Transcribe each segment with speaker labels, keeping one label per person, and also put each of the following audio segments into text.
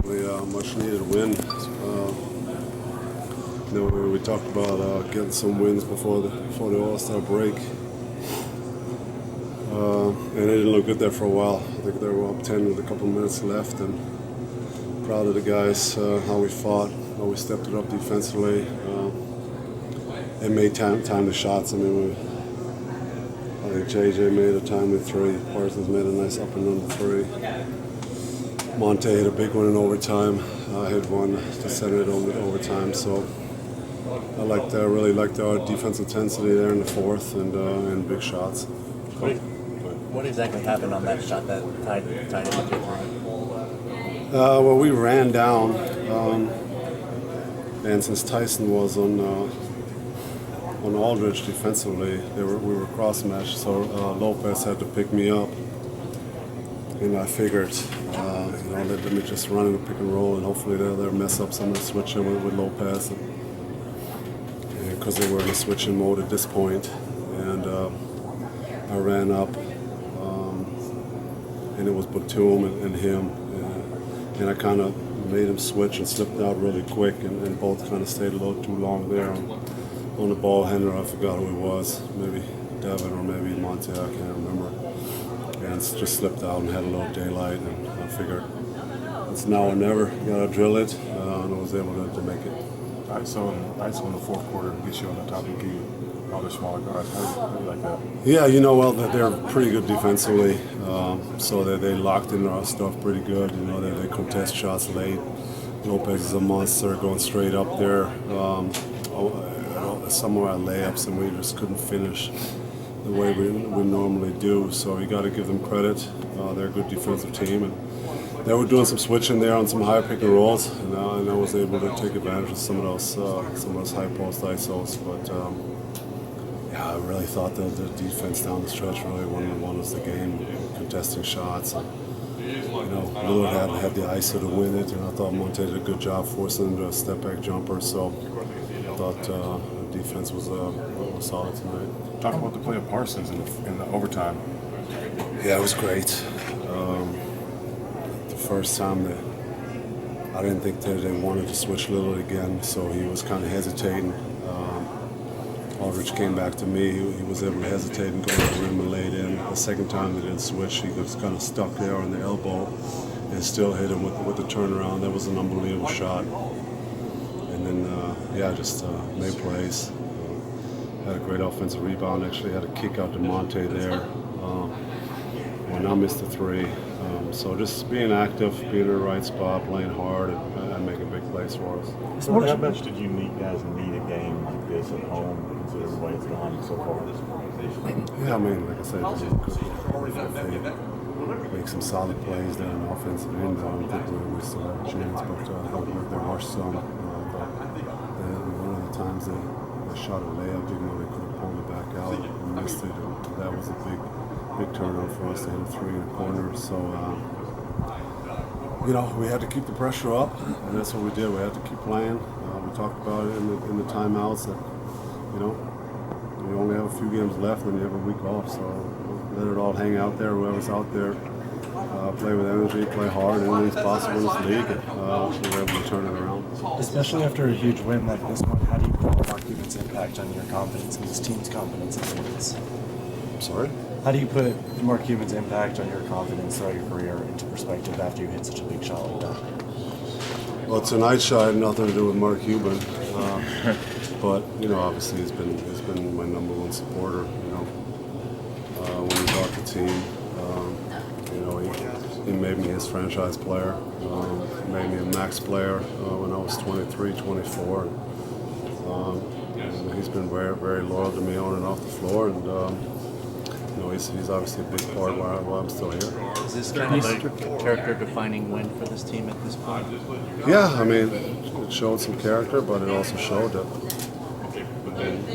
Speaker 1: Definitely a much needed win. We talked about getting some wins before the All-Star break. And it didn't look good there for a while. I think they were up 10 with a couple minutes left, and proud of the guys, how we fought, how we stepped it up defensively, and made time the shots. I mean, I think JJ made a timely three. Parsons made a nice up and under three. Monte hit a big one in overtime. I hit one to send it over overtime. So I really liked our defense intensity there in the fourth and big shots.
Speaker 2: What exactly happened on that shot that tied it into
Speaker 1: Well, we ran down, and since Tyson was on Aldridge defensively, we were cross-matched, so Lopez had to pick me up. And I figured, let me just run in a pick and roll, and hopefully they'll mess up some of the switching with Lopez, because they were in a switching mode at this point. And I ran up, and it was Batum and him, and I kind of made him switch and slipped out really quick, and both kind of stayed a little too long there on the ball handler. I forgot who he was, maybe Devin or maybe Monte, I can't remember. And just slipped out and had a little daylight, and I figured it's now or never. You gotta drill it, and I was able to make it.
Speaker 3: ISO in the fourth quarter gets you on the top of the key. All the smaller guys, how do you like that?
Speaker 1: Yeah, they're pretty good defensively, so they locked in our stuff pretty good. They contest shots late. Lopez is a monster going straight up there. Some of our layups, and we just couldn't finish the way we normally do. So you got to give them credit. They're a good defensive team, and they were doing some switching there on some higher pick and rolls, and I was able to take advantage of some of those high post ISOs. But yeah, I really thought the defense down the stretch really won us the game, contesting shots. And, Lillard had the ISO to win it, and I thought Monte did a good job forcing him to a step back jumper. So I thought the defense was solid tonight.
Speaker 3: Talk about the play of Parsons in the overtime.
Speaker 1: Yeah, it was great. The first time I didn't think that they wanted to switch Lillard again, so he was kind of hesitating. Aldridge came back to me. He was able to hesitate and go to the rim and lay it in. The second time they didn't switch, he was kind of stuck there on the elbow and still hit him with the turnaround. That was an unbelievable shot. And then, just made plays. Had a great offensive rebound. Actually had a kick out to Monte there. When I missed the three. So just being active, being in the right spot, playing hard, and making big plays for us.
Speaker 4: So how much did you guys need a game like this at home, considering the way it's gone so far?
Speaker 1: Yeah, I mean, like I said, make some solid plays there in the offensive end. I don't think we still have a chance, but I thought they rushed some. One of the times they shot a layup, even though they could have pulled it back out and missed it. That was a big turnover for us to hit a three in the corner. So, we had to keep the pressure up, and that's what we did. We had to keep playing. We talked about it in the timeouts that, we only have a few games left and you have a week off. So let it all hang out there. Whoever's out there, play with energy, play hard. Anything's possible in this league. And we're able to turn it around.
Speaker 5: Especially after a huge win like this one, how do you put Mark Cuban's impact on your confidence and this team's confidence in wins?
Speaker 1: I'm sorry?
Speaker 5: How do you put Mark Cuban's impact on your confidence throughout your career into perspective after you hit such a big shot like that?
Speaker 1: Well, tonight's shot had nothing to do with Mark Cuban, but obviously he's been my number one supporter. When we bought the team, he made me his franchise player, made me a max player when I was 23, 24. And he's been very, very loyal to me on and off the floor, and he's obviously a big part of why I'm still here.
Speaker 2: Is this kind of a character-defining win for this team at this point?
Speaker 1: Yeah, I mean, it showed some character, but it also showed that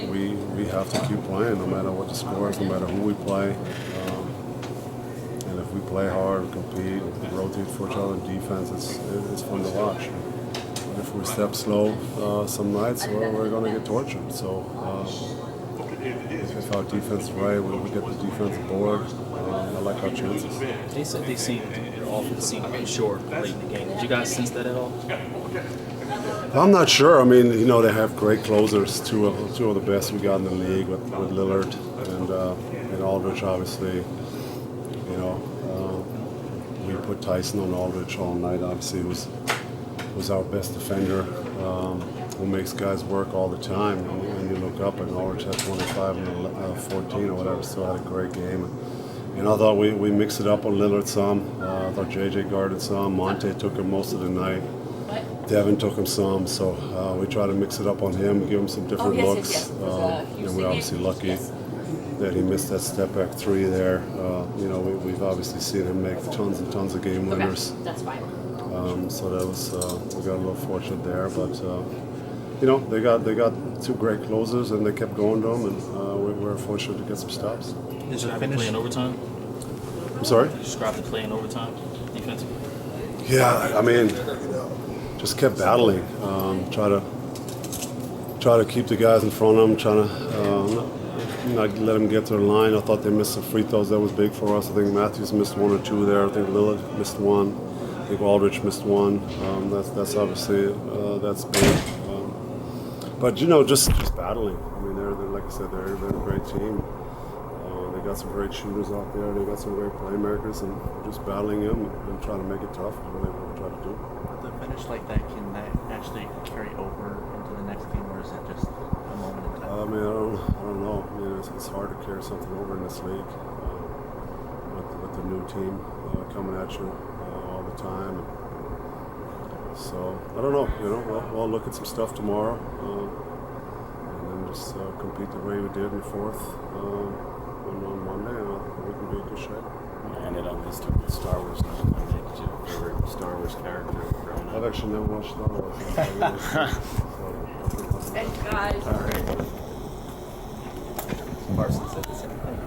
Speaker 1: we have to keep playing no matter what the score is, no matter who we play. And if we play hard, compete, rotate for each other in defense, it's fun to watch. But if we step slow some nights, we're going to get tortured. So if our defense is right, we get the defensive board. I like our chances.
Speaker 2: They seem
Speaker 6: offense seemed really short late in the game. Did you guys sense that at all?
Speaker 1: I'm not sure. I mean, you know, they have great closers, two of the best we got in the league with Lillard and Aldridge, obviously. You know, we put Tyson on Aldridge all night. Obviously, was our best defender, who makes guys work all the time. And you look up, and Aldridge had 25 and 14 or whatever, so had a great game. And I thought we mixed it up on Lillard some. I thought JJ guarded some. Monte took him most of the night. Devin took him some, so we try to mix it up on him, give him some different looks. And we're obviously lucky that he missed that step back three there. You know, we've obviously seen him make tons and tons of game winners.
Speaker 7: That's fine.
Speaker 1: So that was we got a little fortunate there, but you know, they got two great closers and they kept going to them, and we were fortunate to get some stops.
Speaker 6: Describe the play in overtime.
Speaker 1: I'm sorry?
Speaker 6: Describe the play in overtime defensively.
Speaker 1: Yeah, I mean, just kept battling. Try to keep the guys in front of them. Trying to not let them get to the line. I thought they missed some free throws. That was big for us. I think Matthews missed one or two there. I think Lillard missed one. I think Aldridge missed one. That's obviously that's big. But you know, just battling. I mean, they're like I said, they're a great team. They got some great shooters out there. They got some great playmakers, and we're just battling them and trying to make it tough. Really, what we try to do.
Speaker 2: The finish like that, can that actually carry over into the next game, or is that just a moment in time?
Speaker 1: I mean, I don't know. I mean, it's hard to carry something over in this league with the new team coming at you all the time. So I don't know. You know, we'll look at some stuff tomorrow, and then just compete the way we did in the fourth on Monday, and I think we can be in good shape.
Speaker 8: Ended on this took with Star Wars. What's your favorite Star Wars character growing up?
Speaker 1: I've actually never watched Star Wars.
Speaker 7: Thanks, guys.
Speaker 8: All right.
Speaker 2: Parsons said the same thing.